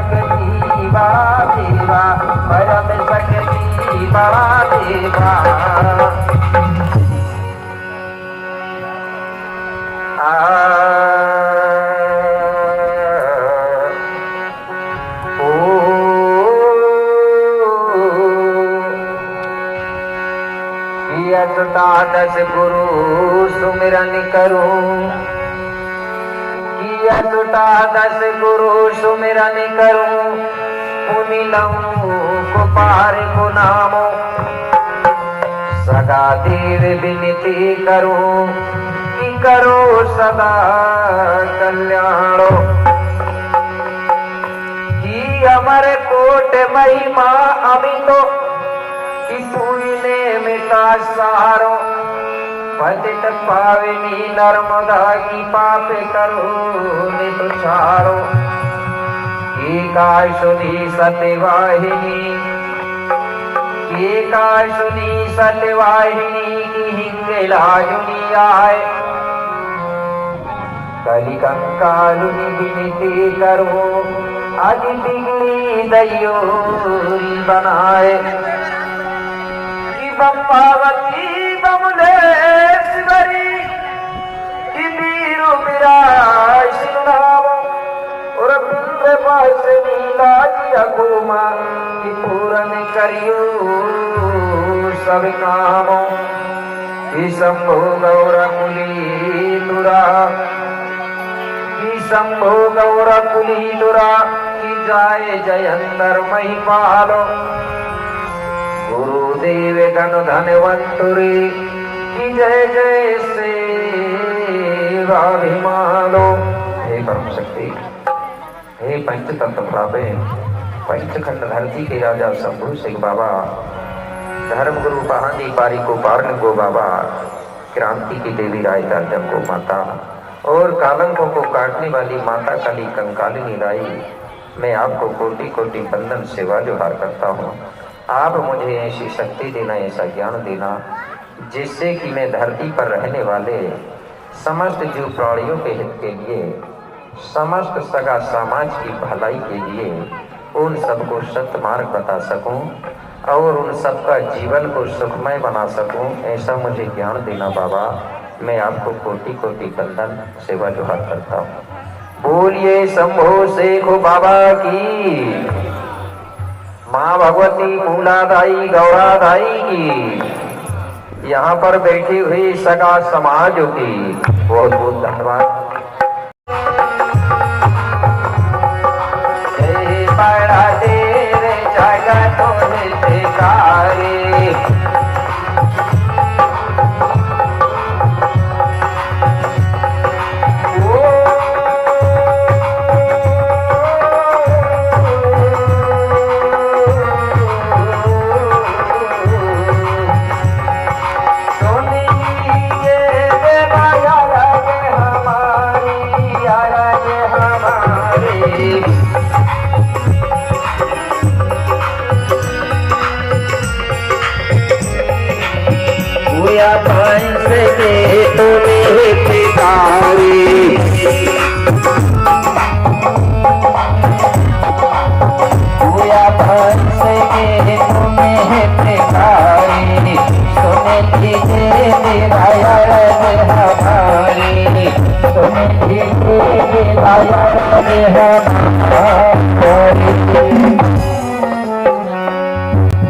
शक्ति बड़ा देवा, परम शक्ति बड़ा देवा। अष्टादश गुरु सुमिरन करूं, अष्टादश गुरु सुमिरन करूं, पुनि लऊं को पार को नामो, सदा देव विनती करूं कि करो सदा कल्याणो। कि अमर कोट महिमा अमितो, कि पुण्य मिटा सारो, पतित पावनी नर्मदा की पाप करो नित छारो। एकाशुनी सत्यवाहिनी, एकाशुनी सत्यवाहिनी की हिंगलायुनी आए, कलि कंकालुनी विनती करो, अदिति दैयो बनाए। पार्वती बमुलेश्वरी, वीरू विराज नाम, और बिंद्र पास नीला अकुमा, कि पूरन करियो सब कामों। कि शंभो गौर कुली दुरा, कि शंभो गौर कुली दुरा, कि जाए जयंतर महिपालो। गुरुदेव गण धनवंतुरी, की जय जय सेवाभिमानो। हे परम शक्ति, हे पंचतंत्र प्रापे, पंचखंड धरती के राजा शंभु सिंह बाबा, धर्म गुरु पहाड़ी पारी को पारण को बाबा, क्रांति की देवी राय राजम को माता, और कालंकों को काटने वाली माता काली कंकालिनी राई, मैं आपको कोटि कोटि बंदन सेवा जोहार करता हूँ। आप मुझे ऐसी शक्ति देना, ऐसा ज्ञान देना, जिससे कि मैं धरती पर रहने वाले समस्त जीव प्राणियों के हित के लिए, समस्त सगा समाज की भलाई के लिए उन सबको सत्य मार्ग बता सकूं और उन सबका जीवन को सुखमय बना सकूं, ऐसा मुझे ज्ञान देना बाबा। मैं आपको कोटि कोटि बंदन सेवा जोहार करता हूँ। बोलिए शंभो शेखो बाबा की, माँ भगवती मूलादाई गौरादाई की, यहाँ पर बैठी हुई सगा समाज की बहुत बहुत धन्यवाद। बड़ा देर जगत हितकारी,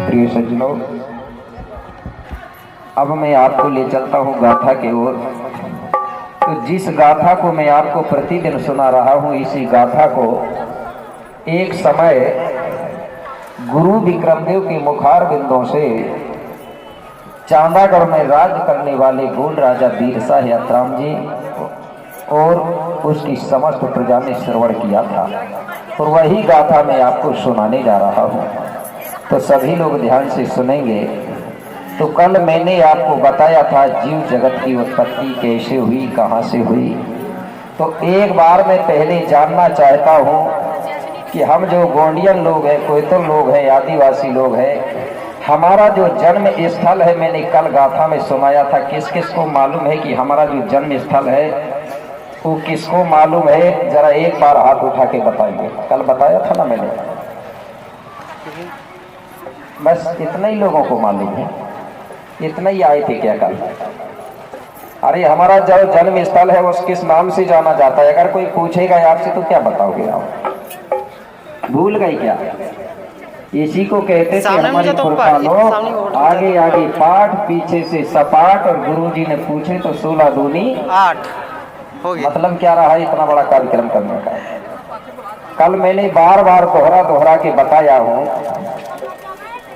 प्रिय सज्जनों, अब मैं आपको ले चलता हूँ गाथा की ओर। तो जिस गाथा को मैं आपको प्रतिदिन सुना रहा हूँ, इसी गाथा को एक समय गुरु विक्रमदेव के मुखार बिंदों से चांदागढ़ में राज करने वाले गोल राजा वीरशाह यात्राम जी और उसकी समस्त प्रजा ने श्रवण किया था, और वही गाथा मैं आपको सुनाने जा रहा हूँ। तो सभी लोग ध्यान से सुनेंगे। तो कल मैंने आपको बताया था जीव जगत की उत्पत्ति कैसे हुई, कहाँ से हुई। तो एक बार मैं पहले जानना चाहता हूँ कि हम जो गोंडियन लोग हैं, कोयतल लोग हैं, आदिवासी लोग हैं, हमारा जो जन्म स्थल है, मैंने कल गाथा में सुनाया था, किस किस को मालूम है कि हमारा जो जन्म स्थल है वो किसको मालूम है, जरा एक बार हाथ उठा के बताइए। कल बताया था ना मैंने, बस इतना ही लोगों को मालूम है, इतना ही आए थे क्या कल? अरे हमारा जो जन्म स्थल है वो किस नाम से जाना जाता है? अगर कोई पूछेगा आपसे तो क्या बताओगे आप? भूल गए क्या? इसी को कहते थे हमारे पुरखानों, आगे आगे पाठ पीछे से सपाट, और गुरुजी ने पूछे तो 16 दूनी 8 हो गया। मतलब क्या रहा है इतना बड़ा कार्यक्रम करने का? कल मैंने बार बार दोहरा के बताया हूँ,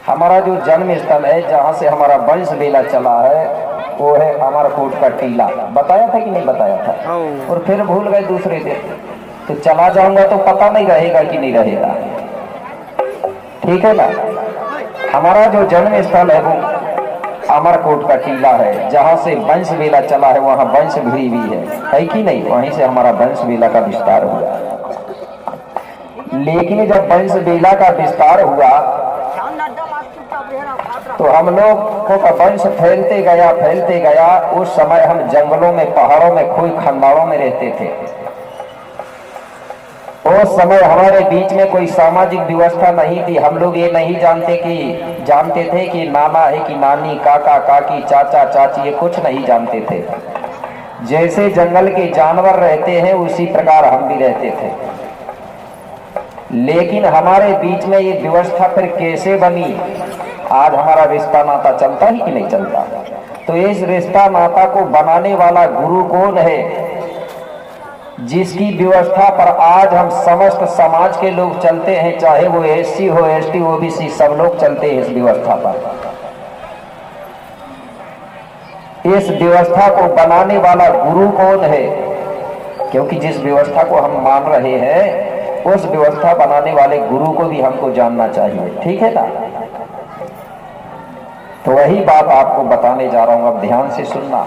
हमारा जो जन्म स्थल है जहाँ से हमारा वंश बेला चला है वो है अमरकोट का टीला। बताया था कि नहीं बताया था? और फिर भूल गए दूसरे दिन, तो चला जाऊंगा तो पता नहीं रहेगा कि नहीं रहेगा, ठीक है ना? हमारा जो जन्म स्थल है वो अमरकोट का टीला है, जहाँ से वंश बेला चला है, वहाँ वंश भी है कि नहीं? वहीं से हमारा वंश बेला का विस्तार हुआ। लेकिन जब वंश बेला का विस्तार हुआ तो हम लोग का वंश फैलते गया। उस समय हम जंगलों में, पहाड़ों में, कोई खंडारों में रहते थे। उस समय हमारे बीच में कोई सामाजिक व्यवस्था नहीं थी। हम लोग ये नहीं जानते थे कि नाना है कि नानी, काका काकी, चाचा चाची, ये कुछ नहीं जानते थे। जैसे जंगल के जानवर रहते हैं उसी प्रकार हम भी रहते थे। लेकिन हमारे बीच में ये व्यवस्था फिर कैसे बनी? आज हमारा रिश्ता नाता चलता ही कि नहीं चलता? तो इस रिश्ता नाता को बनाने वाला गुरु कौन है, जिसकी व्यवस्था पर आज हम समस्त समाज के लोग चलते हैं, चाहे वो एससी हो, एसटी, ओबीसी, सब लोग चलते हैं इस व्यवस्था पर। इस व्यवस्था को बनाने वाला गुरु कौन है? क्योंकि जिस व्यवस्था को हम मान रहे हैं उस व्यवस्था बनाने वाले गुरु को भी हमको जानना चाहिए, ठीक है ना? तो वही बात आपको बताने जा रहा हूं, अब ध्यान से सुनना।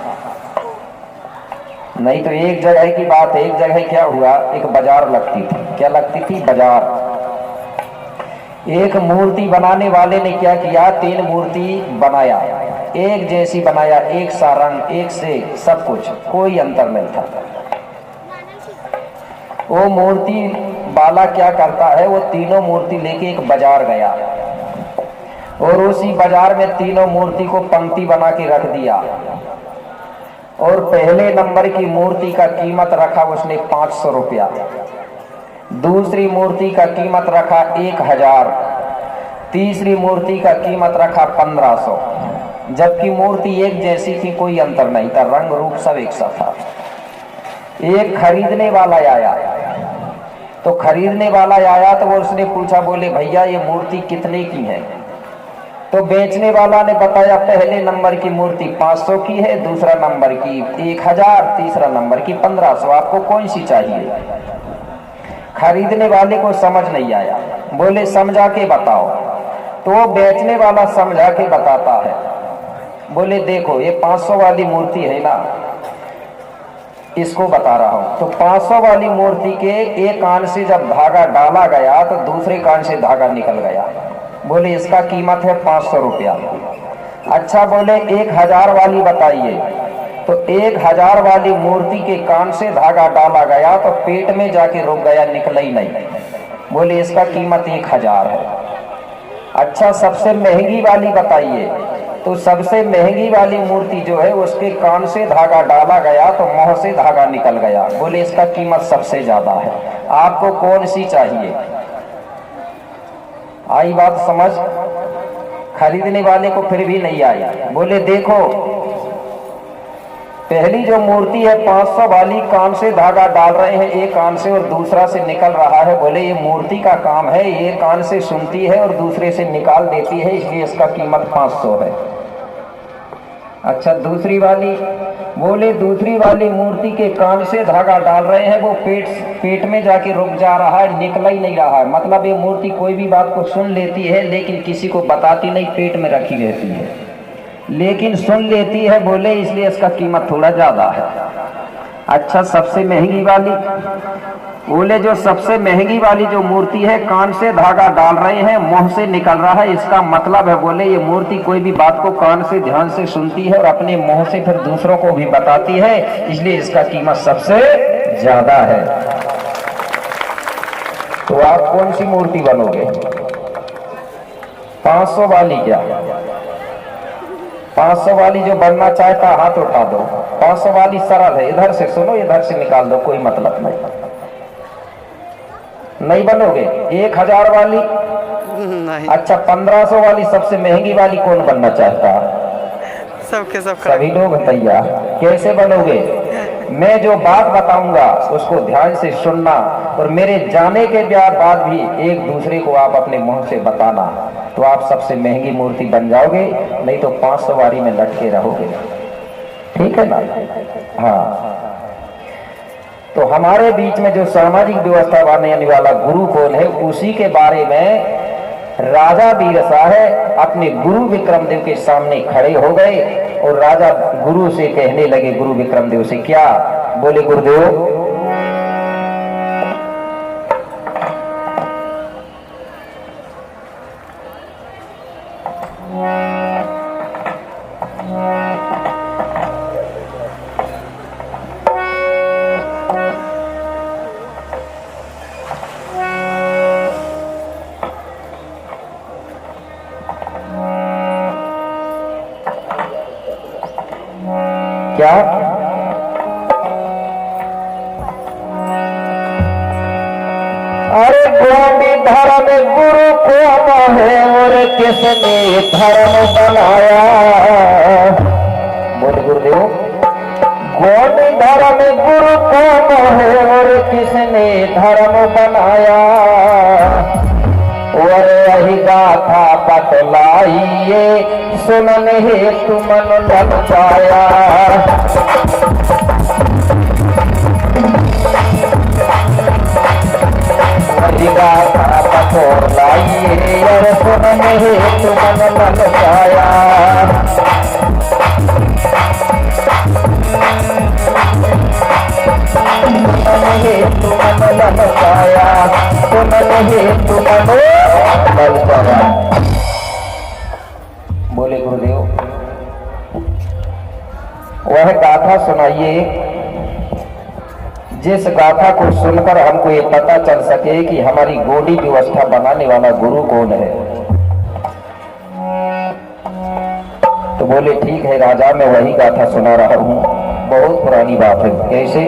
नहीं तो एक जगह की बात है। एक जगह क्या हुआ, एक बाजार लगती थी। क्या लगती थी? बाजार। एक मूर्ति बनाने वाले ने क्या किया, 3 मूर्ति बनाया, एक जैसी बनाया, एक सा रंग, एक से सब कुछ, कोई अंतर नहीं था। वो मूर्ति वाला क्या करता है, वो तीनों मूर्ति लेके एक बाजार गया और उसी बाजार में तीनों मूर्ति को पंक्ति बना के रख दिया। और पहले नंबर की मूर्ति का कीमत रखा उसने 500 रुपया, दूसरी मूर्ति का कीमत रखा 1000, तीसरी मूर्ति का कीमत रखा 1500। जबकि मूर्ति एक जैसी थी, कोई अंतर नहीं था, रंग रूप सब एक सा था। एक खरीदने वाला आया, तो खरीदने वाला आया तो वो उसने पूछा, बोले भैया ये मूर्ति कितने की है? तो बेचने वाला ने बताया पहले नंबर की मूर्ति 500 की है, दूसरा नंबर की 1000, तीसरा नंबर की 1500, आपको कौन सी चाहिए? खरीदने वाले को समझ नहीं आया, बोले समझा के बताओ। तो वो बेचने वाला समझा के बताता है, बोले देखो ये 500 वाली मूर्ति है ना, इसको बता रहा हूं। तो 500 वाली मूर्ति के एक कान से जब धागा डाला गया तो दूसरे कान से धागा निकल गया। बोले इसका कीमत है 500 रुपया। अच्छा, बोले 1000 वाली बताइए। तो 1000 वाली मूर्ति के कान से धागा डाला गया तो पेट में जाके रुक गया, निकला ही नहीं। बोले इसका कीमत 1000 है। अच्छा, सबसे महंगी वाली बताइए। तो सबसे महंगी वाली मूर्ति जो है उसके कान से धागा डाला गया तो मुंह से धागा निकल गया। बोले इसका कीमत सबसे ज्यादा है, आपको कौन सी चाहिए? आई बात समझ? खरीदने वाले को फिर भी नहीं आई। बोले देखो पहली जो मूर्ति है 500 वाली, कान से धागा डाल रहे हैं एक कान से और दूसरा से निकल रहा है। बोले ये मूर्ति का काम है, ये कान से सुनती है और दूसरे से निकाल देती है, इसलिए इसका कीमत 500 है। अच्छा, दूसरी वाली? बोले दूसरी वाली मूर्ति के कान से धागा डाल रहे हैं, वो पेट में जाके रुक जा रहा है, निकला ही नहीं रहा है। मतलब ये मूर्ति कोई भी बात को सुन लेती है लेकिन किसी को बताती नहीं, पेट में रखी रहती है, लेकिन सुन लेती है। बोले इसलिए इसका कीमत थोड़ा ज्यादा है। अच्छा, सबसे महंगी वाली? बोले जो सबसे महंगी वाली जो मूर्ति है, कान से धागा डाल रहे हैं, मुंह से निकल रहा है, इसका मतलब है बोले ये मूर्ति कोई भी बात को कान से ध्यान से सुनती है और अपने मुंह से फिर दूसरों को भी बताती है, इसलिए इसका कीमत सबसे ज्यादा है, तो आप कौन सी मूर्ति बनोगे? 500 वाली? क्या 500 वाली जो बनना चाहता हाथ उठा दो। 500 वाली सरल है, इधर से सुनो, इधर से निकाल दो, कोई मतलब नहीं बनोगे। 1000 वाली नहीं। अच्छा, 1500 वाली सबसे महंगी वाली कौन बनना चाहता? सबके सब सभी लोग तैयार। कैसे बनोगे? मैं जो बात बताऊंगा उसको ध्यान से सुनना, और मेरे जाने के बाद भी एक दूसरे को आप अपने मुंह से बताना, तो आप सबसे महंगी मूर्ति बन जाओगे, नहीं तो 500 वारी में लटके रहोगे। ठीक है ना? हाँ। तो हमारे बीच में जो सामाजिक व्यवस्था बनाने वाला गुरु कौन है, उसी के बारे में राजा बीरशाह अपने गुरु विक्रमदेव के सामने खड़े हो गए और राजा गुरु से कहने लगे, गुरु विक्रमदेव से, क्या बोले गुरुदेव? क्या अरे गोंडी धर्म गुरु कौन है और किसने धर्म बनाया? बोले गुरुदेव, गोंडी धर्म गुरु कौन है और किसने धर्म बनाया? और वही गाथा बतलाइए, सुनने हेतु मन ललचाया। वही गाथा बतलाइए और सुनने हेतु मन ललचाया। सुनने हेतु मन ललचाया, सुनने हेतु मन ललचाया। बोले गुरुदेव, वह गाथा सुनाइए जिस गाथा को सुनकर हमको ये पता चल सके कि हमारी गोंडी व्यवस्था बनाने वाला गुरु कौन है। तो बोले ठीक है राजा, मैं वही गाथा सुना रहा हूं, बहुत पुरानी बात है। कैसे?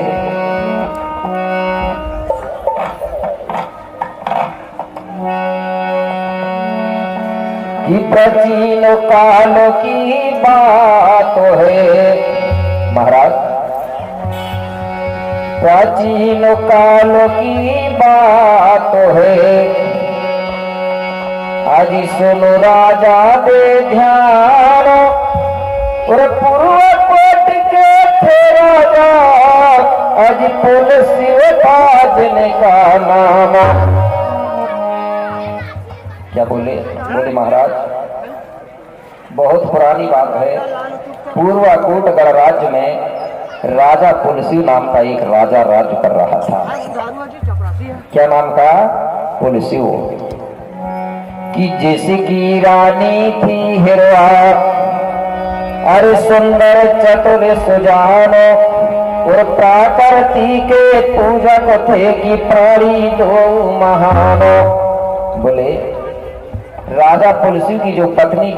कि प्राचीन काल की बात है महाराज, प्राचीन काल की बात है। आज सुनो राजा दे ध्यान, और पूर्व कोट के थे राजा, आज पुलसिवताजन का नाम। क्या बोले? बोले महाराज, बहुत पुरानी बात है। पूर्वकोट गणराज्य में राजा पुलसी नाम का एक राजा राज्य कर रहा था। क्या नाम का? पुलसी। कि जैसे की रानी थी हिरवा, अरे सुंदर चतुर सुजान, और प्रकृति के पूजक थे कि प्राणी दो महान। बोले राजा पुलसी की जो पत्नी